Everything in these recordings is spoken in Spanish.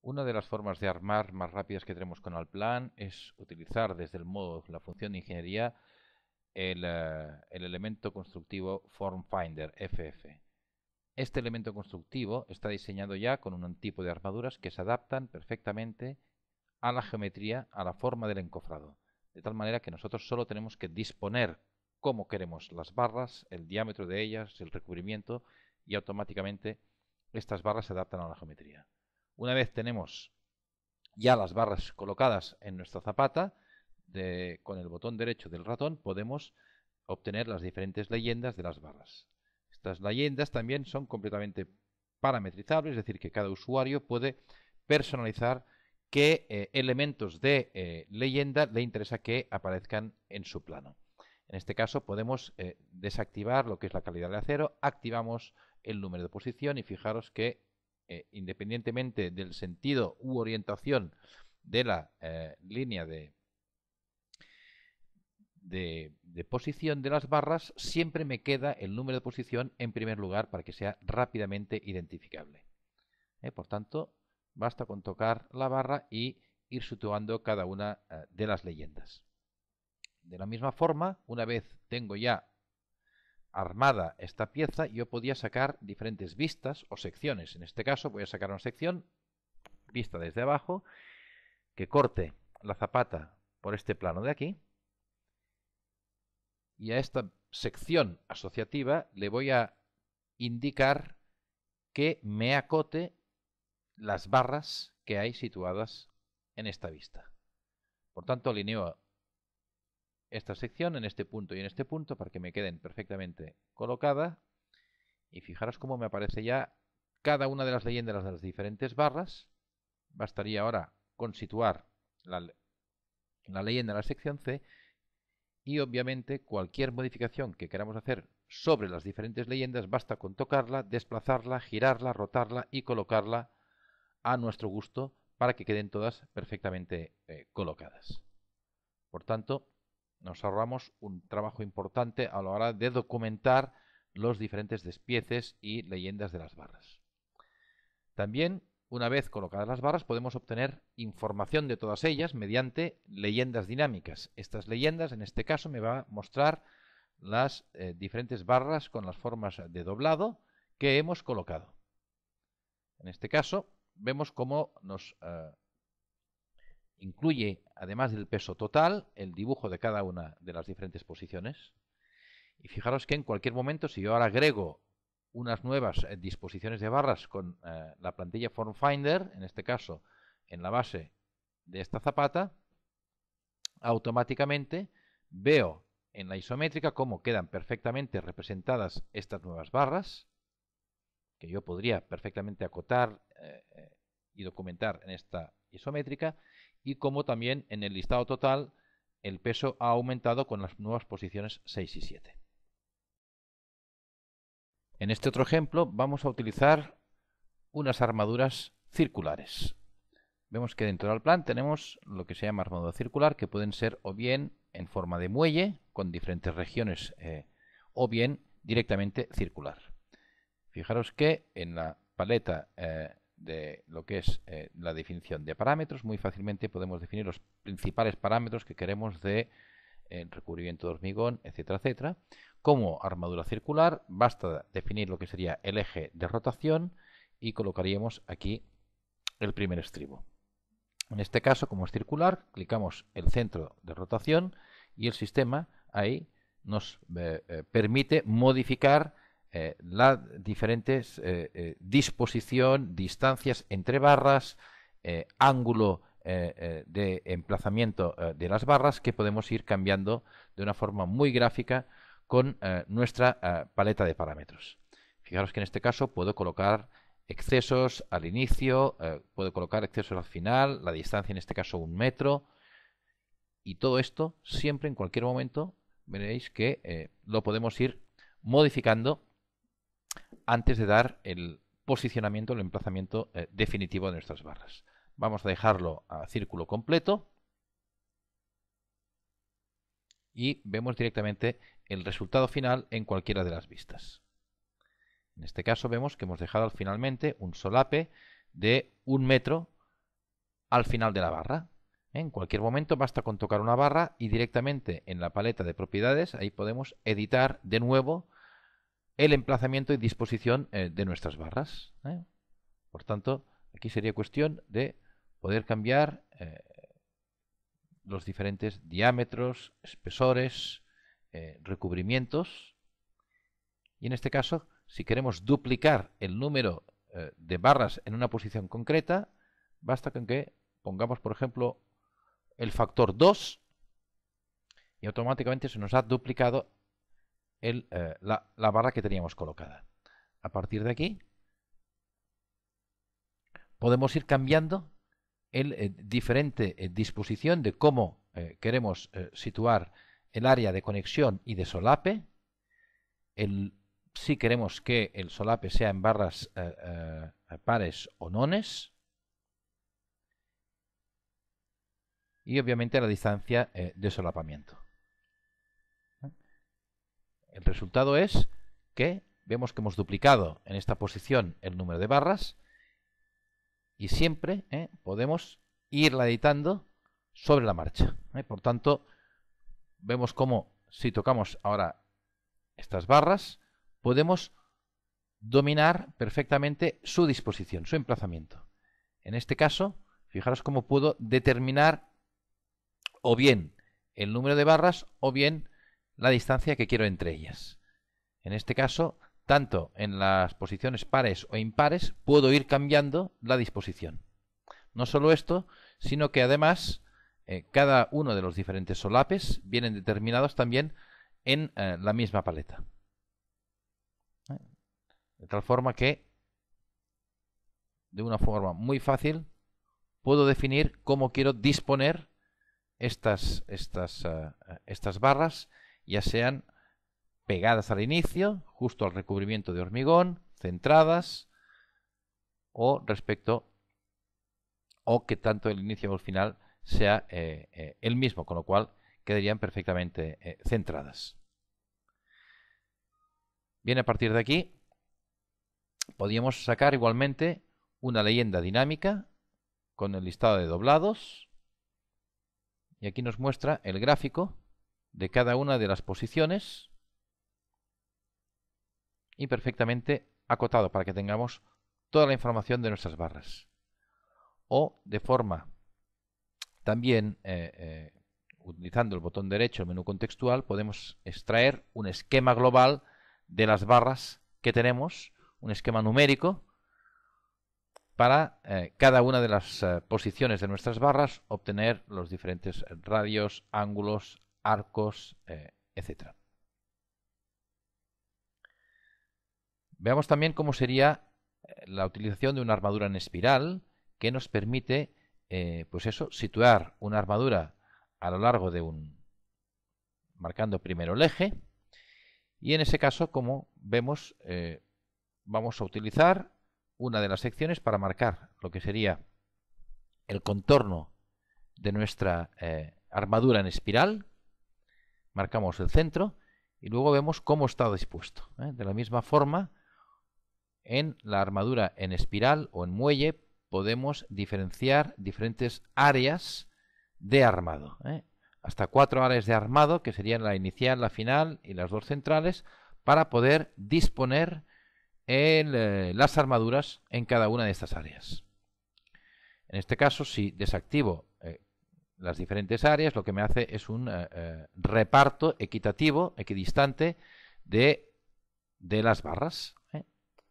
Una de las formas de armar más rápidas que tenemos con Allplan es utilizar desde el modo, la función de ingeniería, el elemento constructivo FormFinder, FF. Este elemento constructivo está diseñado ya con un tipo de armaduras que se adaptan perfectamente a la geometría, a la forma del encofrado. De tal manera que nosotros solo tenemos que disponer cómo queremos las barras, el diámetro de ellas, el recubrimiento, y automáticamente estas barras se adaptan a la geometría. Una vez tenemos ya las barras colocadas en nuestra zapata, con el botón derecho del ratón podemos obtener las diferentes leyendas de las barras. Estas leyendas también son completamente parametrizables, es decir, que cada usuario puede personalizar qué elementos de leyenda le interesa que aparezcan en su plano. En este caso podemos desactivar lo que es la calidad de acero, activamos el número de posición y fijaros que independientemente del sentido u orientación de la línea de posición de las barras, siempre me queda el número de posición en primer lugar para que sea rápidamente identificable. Por tanto, basta con tocar la barra y ir situando cada una de las leyendas. De la misma forma, una vez tengo ya armada esta pieza, yo podía sacar diferentes vistas o secciones. En este caso voy a sacar una sección vista desde abajo que corte la zapata por este plano de aquí, y a esta sección asociativa le voy a indicar que me acote las barras que hay situadas en esta vista. Por tanto, alineo esta sección en este punto y en este punto para que me queden perfectamente colocadas, y fijaros cómo me aparece ya cada una de las leyendas de las diferentes barras. Bastaría ahora con situar la leyenda en la sección C, y obviamente cualquier modificación que queramos hacer sobre las diferentes leyendas basta con tocarla, desplazarla, girarla, rotarla y colocarla a nuestro gusto para que queden todas perfectamente colocadas. Por tanto, nos ahorramos un trabajo importante a la hora de documentar los diferentes despieces y leyendas de las barras. También, una vez colocadas las barras, podemos obtener información de todas ellas mediante leyendas dinámicas. Estas leyendas, en este caso, me va a mostrar las diferentes barras con las formas de doblado que hemos colocado. En este caso, vemos cómo nos incluye, además del peso total, el dibujo de cada una de las diferentes posiciones. Y fijaros que en cualquier momento, si yo ahora agrego unas nuevas disposiciones de barras con la plantilla FormFinder, en este caso en la base de esta zapata, automáticamente veo en la isométrica cómo quedan perfectamente representadas estas nuevas barras, que yo podría perfectamente acotar y documentar en esta isométrica, y cómo también en el listado total el peso ha aumentado con las nuevas posiciones 6 y 7. En este otro ejemplo vamos a utilizar unas armaduras circulares. Vemos que dentro del plan tenemos lo que se llama armadura circular, que pueden ser o bien en forma de muelle, con diferentes regiones, o bien directamente circular. Fijaros que en la paleta de lo que es la definición de parámetros, muy fácilmente podemos definir los principales parámetros que queremos de recubrimiento de hormigón, etcétera, etcétera. Como armadura circular, basta definir lo que sería el eje de rotación y colocaríamos aquí el primer estribo. En este caso, como es circular, clicamos el centro de rotación y el sistema ahí nos permite modificar la diferentes disposición, distancias entre barras, ángulo de emplazamiento de las barras, que podemos ir cambiando de una forma muy gráfica con nuestra paleta de parámetros. Fijaros que en este caso puedo colocar excesos al inicio, puedo colocar excesos al final, la distancia en este caso 1 metro, y todo esto siempre en cualquier momento veréis que lo podemos ir modificando antes de dar el posicionamiento, el emplazamiento definitivo de nuestras barras. Vamos a dejarlo a círculo completo y vemos directamente el resultado final en cualquiera de las vistas. En este caso vemos que hemos dejado finalmente un solape de 1 metro al final de la barra. En cualquier momento basta con tocar una barra y directamente en la paleta de propiedades ahí podemos editar de nuevo el emplazamiento y disposición de nuestras barras. Por tanto, aquí sería cuestión de poder cambiar los diferentes diámetros, espesores, recubrimientos. Y en este caso, si queremos duplicar el número de barras en una posición concreta, basta con que pongamos, por ejemplo, el factor 2 y automáticamente se nos ha duplicado la barra que teníamos colocada. A partir de aquí podemos ir cambiando el diferente disposición de cómo queremos situar el área de conexión y de solape. Si queremos que el solape sea en barras pares o nones. Y obviamente la distancia de solapamiento. El resultado es que vemos que hemos duplicado en esta posición el número de barras y siempre podemos irla editando sobre la marcha. Por tanto, vemos cómo si tocamos ahora estas barras, podemos dominar perfectamente su disposición, su emplazamiento. En este caso, fijaros cómo puedo determinar o bien el número de barras o bien la distancia que quiero entre ellas. En este caso, tanto en las posiciones pares o impares, puedo ir cambiando la disposición. No solo esto, sino que además cada uno de los diferentes solapes vienen determinados también en la misma paleta. De tal forma que, de una forma muy fácil, puedo definir cómo quiero disponer estas barras, ya sean pegadas al inicio, justo al recubrimiento de hormigón, centradas, o que tanto el inicio como el final sea el mismo, con lo cual quedarían perfectamente centradas. Bien, a partir de aquí podríamos sacar igualmente una leyenda dinámica con el listado de doblados. Y aquí nos muestra el gráfico de cada una de las posiciones y perfectamente acotado para que tengamos toda la información de nuestras barras. O de forma también utilizando el botón derecho del menú contextual podemos extraer un esquema global de las barras que tenemos, un esquema numérico para cada una de las posiciones de nuestras barras obtener los diferentes radios, ángulos, arcos, etc. Veamos también cómo sería la utilización de una armadura en espiral que nos permite situar una armadura a lo largo de marcando primero el eje, y en ese caso, como vemos, vamos a utilizar una de las secciones para marcar lo que sería el contorno de nuestra armadura en espiral. Marcamos el centro y luego vemos cómo está dispuesto. De la misma forma, en la armadura en espiral o en muelle podemos diferenciar diferentes áreas de armado. Hasta 4 áreas de armado, que serían la inicial, la final y las 2 centrales, para poder disponer las armaduras en cada una de estas áreas. En este caso, si desactivo las diferentes áreas, lo que me hace es un reparto equitativo, equidistante de las barras.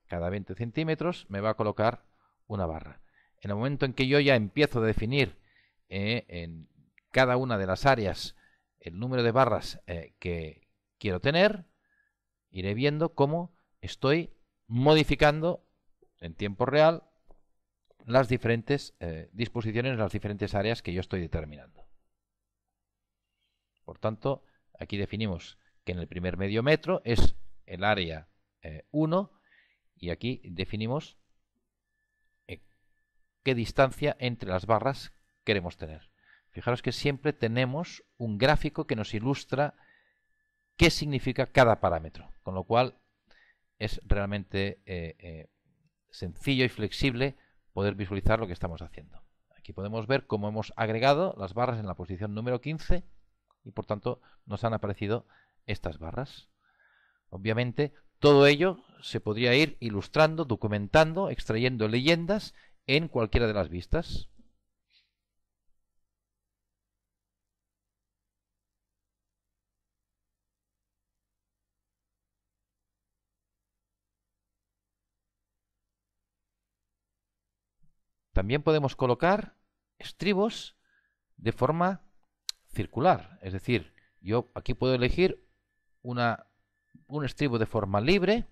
Cada 20 centímetros me va a colocar una barra. En el momento en que yo ya empiezo a definir en cada una de las áreas el número de barras que quiero tener, iré viendo cómo estoy modificando en tiempo real las diferentes disposiciones en las diferentes áreas que yo estoy determinando. Por tanto, aquí definimos que en el primer medio metro es el área 1 y aquí definimos qué distancia entre las barras queremos tener. Fijaros que siempre tenemos un gráfico que nos ilustra qué significa cada parámetro, con lo cual es realmente sencillo y flexible poder visualizar lo que estamos haciendo. Aquí podemos ver cómo hemos agregado las barras en la posición número 15 y por tanto nos han aparecido estas barras. Obviamente todo ello se podría ir ilustrando, documentando, extrayendo leyendas en cualquiera de las vistas. También podemos colocar estribos de forma circular, es decir, yo aquí puedo elegir un estribo de forma libre,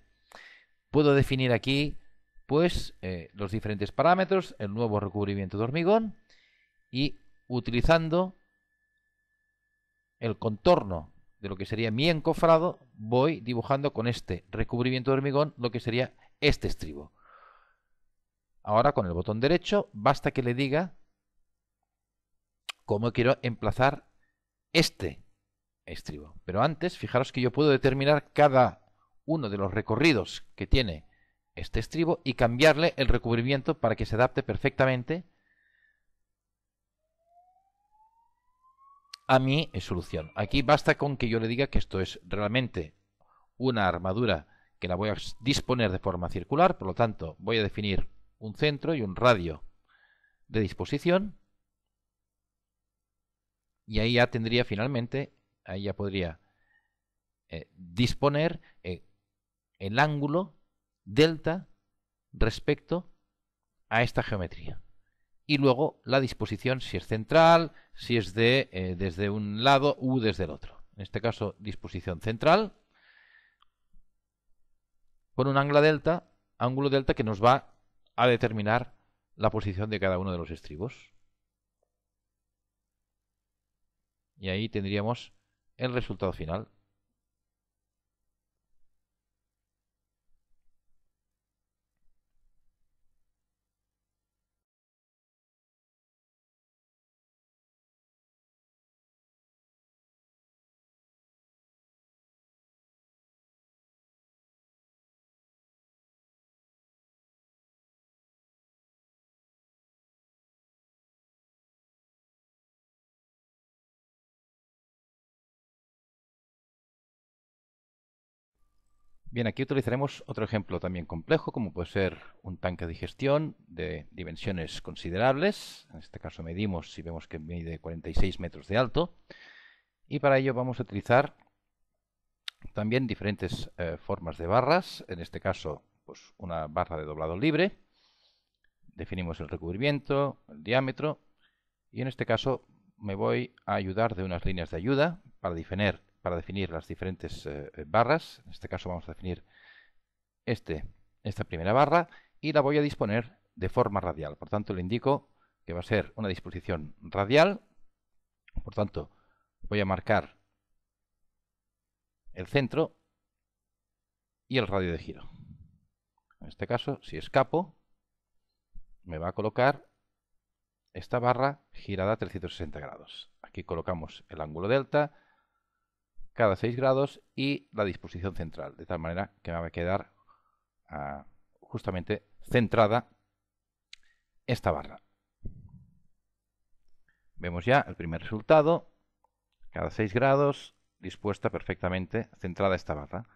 puedo definir aquí pues los diferentes parámetros, el nuevo recubrimiento de hormigón y utilizando el contorno de lo que sería mi encofrado voy dibujando con este recubrimiento de hormigón lo que sería este estribo. Ahora con el botón derecho basta que le diga cómo quiero emplazar este estribo. Pero antes, fijaros que yo puedo determinar cada uno de los recorridos que tiene este estribo y cambiarle el recubrimiento para que se adapte perfectamente a mi solución. Aquí basta con que yo le diga que esto es realmente una armadura que la voy a disponer de forma circular, por lo tanto voy a definir un centro y un radio de disposición y ahí ya tendría finalmente, ahí ya podría disponer el ángulo delta respecto a esta geometría. Y luego la disposición, si es central, si es desde un lado u desde el otro. En este caso, disposición central, con un ángulo delta que nos va a determinar la posición de cada uno de los estribos. Y ahí tendríamos el resultado final. Bien, aquí utilizaremos otro ejemplo también complejo, como puede ser un tanque de digestión de dimensiones considerables. En este caso medimos y vemos que mide 46 metros de alto. Y para ello vamos a utilizar también diferentes formas de barras. En este caso, pues una barra de doblado libre. Definimos el recubrimiento, el diámetro. Y en este caso me voy a ayudar de unas líneas de ayuda para definir las diferentes barras. En este caso vamos a definir esta primera barra y la voy a disponer de forma radial. Por tanto, le indico que va a ser una disposición radial. Por tanto, voy a marcar el centro y el radio de giro. En este caso, si escapo, me va a colocar esta barra girada a 360 grados. Aquí colocamos el ángulo delta cada 6 grados y la disposición central, de tal manera que me va a quedar justamente centrada esta barra. Vemos ya el primer resultado, cada 6 grados, dispuesta perfectamente, centrada esta barra.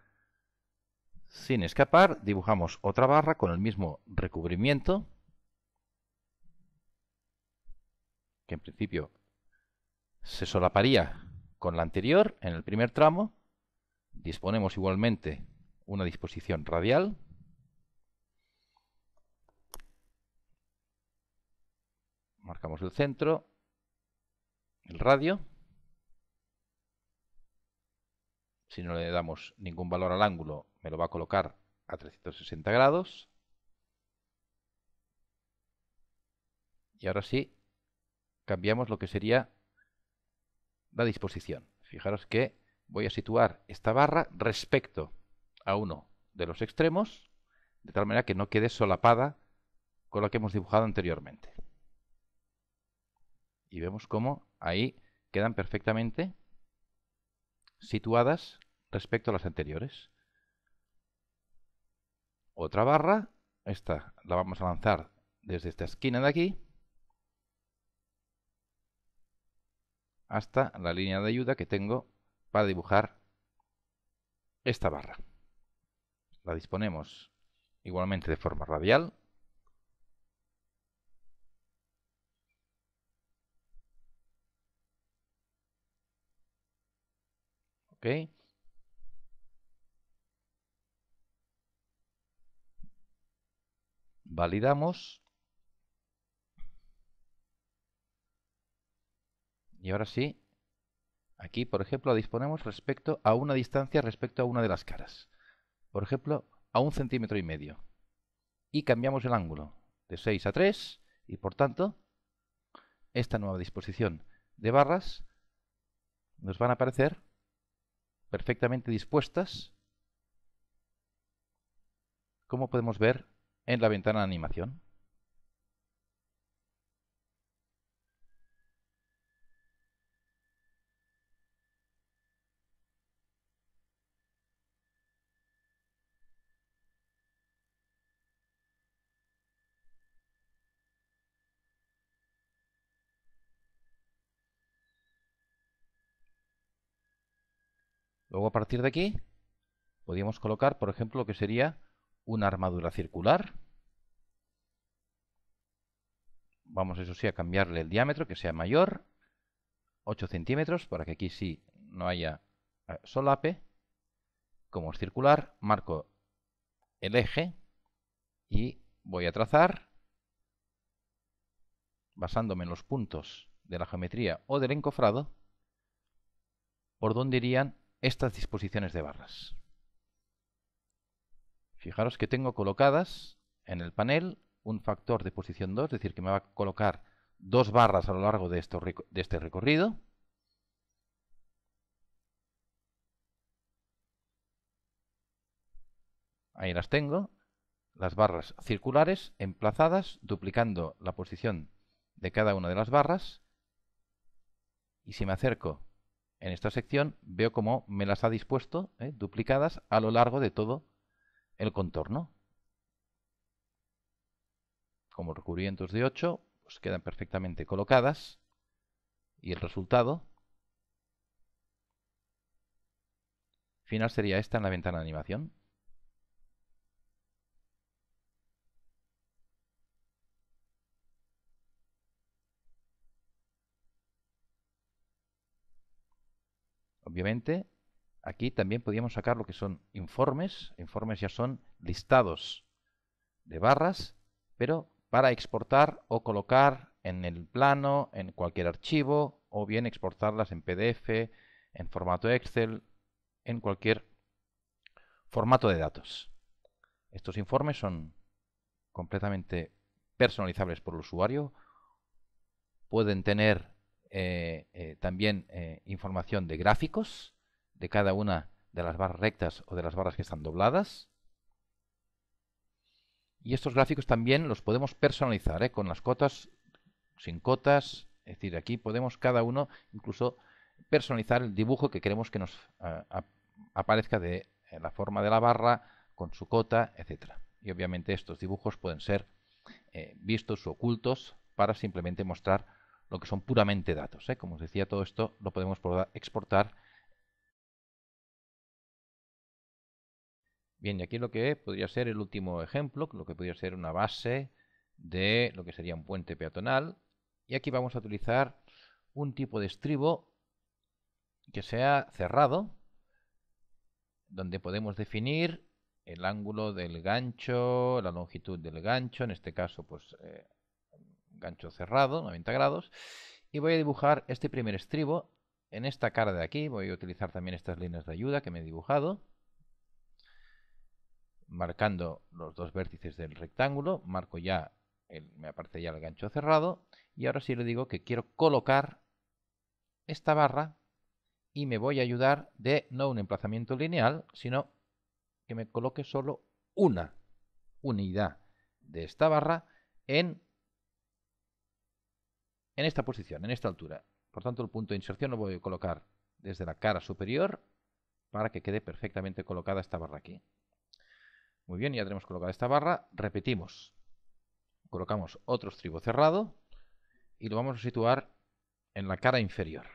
Sin escapar, dibujamos otra barra con el mismo recubrimiento, que en principio se solaparía con la anterior en el primer tramo. Disponemos igualmente una disposición radial. Marcamos el centro, el radio. Si no le damos ningún valor al ángulo, me lo va a colocar a 360 grados. Y ahora sí, cambiamos lo que sería la disposición. Fijaros que voy a situar esta barra respecto a uno de los extremos, de tal manera que no quede solapada con la que hemos dibujado anteriormente. Y vemos cómo ahí quedan perfectamente situadas respecto a las anteriores. Otra barra, esta la vamos a lanzar desde esta esquina de aquí, hasta la línea de ayuda que tengo para dibujar esta barra. La disponemos igualmente de forma radial. ¿Ok? Validamos. Y ahora sí, aquí, por ejemplo, la disponemos respecto a una distancia respecto a una de las caras. Por ejemplo, a 1,5 centímetros. Y cambiamos el ángulo de 6 a 3 y, por tanto, esta nueva disposición de barras nos van a aparecer perfectamente dispuestas, como podemos ver en la ventana de animación. Luego, a partir de aquí, podríamos colocar, por ejemplo, lo que sería una armadura circular. Vamos, eso sí, a cambiarle el diámetro, que sea mayor, 8 centímetros, para que aquí sí no haya solape. Como es circular, marco el eje y voy a trazar, basándome en los puntos de la geometría o del encofrado, por dónde irían estas disposiciones de barras. Fijaros que tengo colocadas en el panel un factor de posición 2, es decir, que me va a colocar 2 barras a lo largo de este recorrido. Ahí las tengo, las barras circulares emplazadas, duplicando la posición de cada una de las barras. Y si me acerco en esta sección, veo cómo me las ha dispuesto duplicadas a lo largo de todo el contorno. Como recubrimientos de 8, pues quedan perfectamente colocadas. Y el resultado final sería esta en la ventana de animación. Obviamente, aquí también podríamos sacar lo que son informes. Informes ya son listados de barras, pero para exportar o colocar en el plano, en cualquier archivo, o bien exportarlas en PDF, en formato Excel, en cualquier formato de datos. Estos informes son completamente personalizables por el usuario. Pueden tener también información de gráficos de cada una de las barras rectas o de las barras que están dobladas. Y estos gráficos también los podemos personalizar con las cotas, sin cotas. Es decir, aquí podemos cada uno incluso personalizar el dibujo que queremos que nos aparezca de la forma de la barra, con su cota, etcétera. Y obviamente estos dibujos pueden ser vistos o ocultos para simplemente mostrar lo que son puramente datos. Como os decía, todo esto lo podemos exportar. Bien, y aquí lo que podría ser el último ejemplo, lo que podría ser una base de lo que sería un puente peatonal. Y aquí vamos a utilizar un tipo de estribo que sea cerrado, donde podemos definir el ángulo del gancho, la longitud del gancho, en este caso pues gancho cerrado, 90 grados, y voy a dibujar este primer estribo en esta cara de aquí. Voy a utilizar también estas líneas de ayuda que me he dibujado, marcando los dos vértices del rectángulo. Marco ya, me aparece ya el gancho cerrado, y ahora sí le digo que quiero colocar esta barra y me voy a ayudar de no un emplazamiento lineal, sino que me coloque solo una unidad de esta barra en esta posición, en esta altura. Por tanto, el punto de inserción lo voy a colocar desde la cara superior para que quede perfectamente colocada esta barra aquí. Muy bien, ya tenemos colocada esta barra. Repetimos. Colocamos otro estribo cerrado y lo vamos a situar en la cara inferior.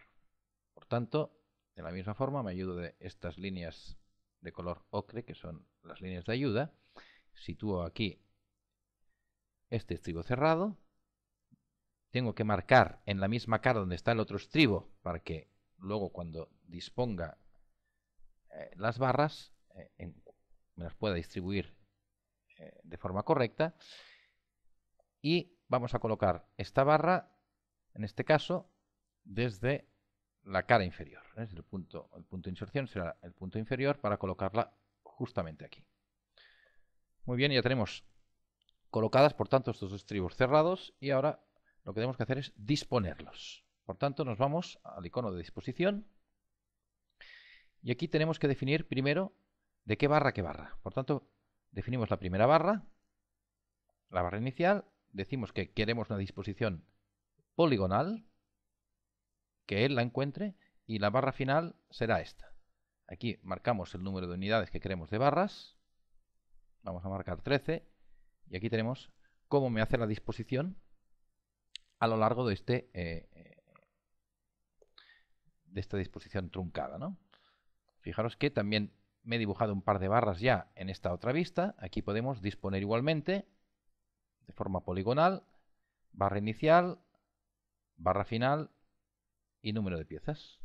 tanto, de la misma forma me ayudo de estas líneas de color ocre, que son las líneas de ayuda. Sitúo aquí este estribo cerrado. Tengo que marcar en la misma cara donde está el otro estribo para que luego cuando disponga las barras me las pueda distribuir de forma correcta. Y vamos a colocar esta barra, en este caso, desde la cara inferior. Desde el punto de inserción será el punto inferior para colocarla justamente aquí. Muy bien, ya tenemos colocadas, por tanto, estos estribos cerrados y ahora lo que tenemos que hacer es disponerlos. Por tanto, nos vamos al icono de disposición y aquí tenemos que definir primero de qué barra a qué barra. Por tanto, definimos la primera barra, la barra inicial, decimos que queremos una disposición poligonal, que él la encuentre, y la barra final será esta. Aquí marcamos el número de unidades que queremos de barras, vamos a marcar 13, y aquí tenemos cómo me hace la disposición a lo largo de esta disposición truncada, ¿no? Fijaros que también me he dibujado un par de barras ya en esta otra vista. Aquí podemos disponer igualmente de forma poligonal, barra inicial, barra final y número de piezas.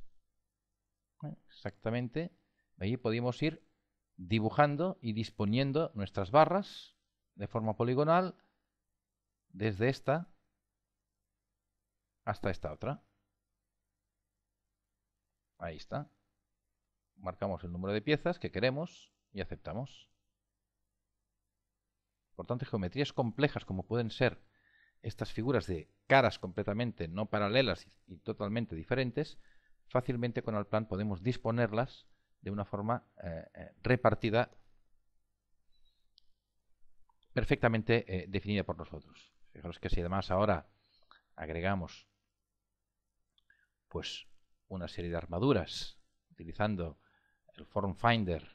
Exactamente. Ahí podemos ir dibujando y disponiendo nuestras barras de forma poligonal desde esta hasta esta otra. Ahí está. Marcamos el número de piezas que queremos y aceptamos. Por tanto, geometrías complejas como pueden ser estas figuras de caras completamente no paralelas y totalmente diferentes, fácilmente con el plan podemos disponerlas de una forma repartida, perfectamente definida por nosotros. Fijaros que si además ahora agregamos pues una serie de armaduras utilizando el Form Finder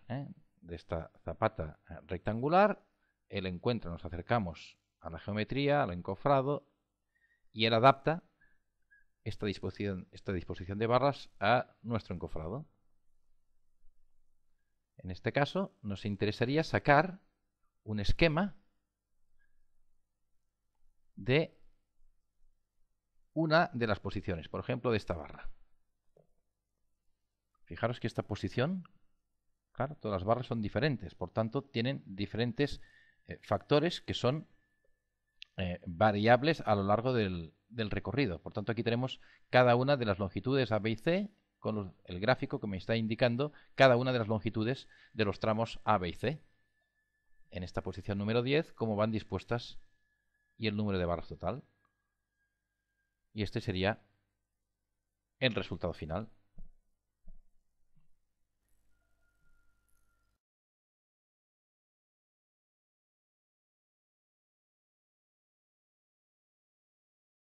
de esta zapata rectangular, él encuentra, nos acercamos a la geometría, al encofrado, y él adapta esta disposición de barras a nuestro encofrado. En este caso nos interesaría sacar un esquema de una de las posiciones, por ejemplo de esta barra. Fijaros que esta posición, claro, todas las barras son diferentes, por tanto tienen diferentes factores que son variables a lo largo del recorrido. Por tanto, aquí tenemos cada una de las longitudes A, B y C, con el gráfico que me está indicando cada una de las longitudes de los tramos A, B y C. En esta posición número 10, cómo van dispuestas y el número de barras total. Y este sería el resultado final.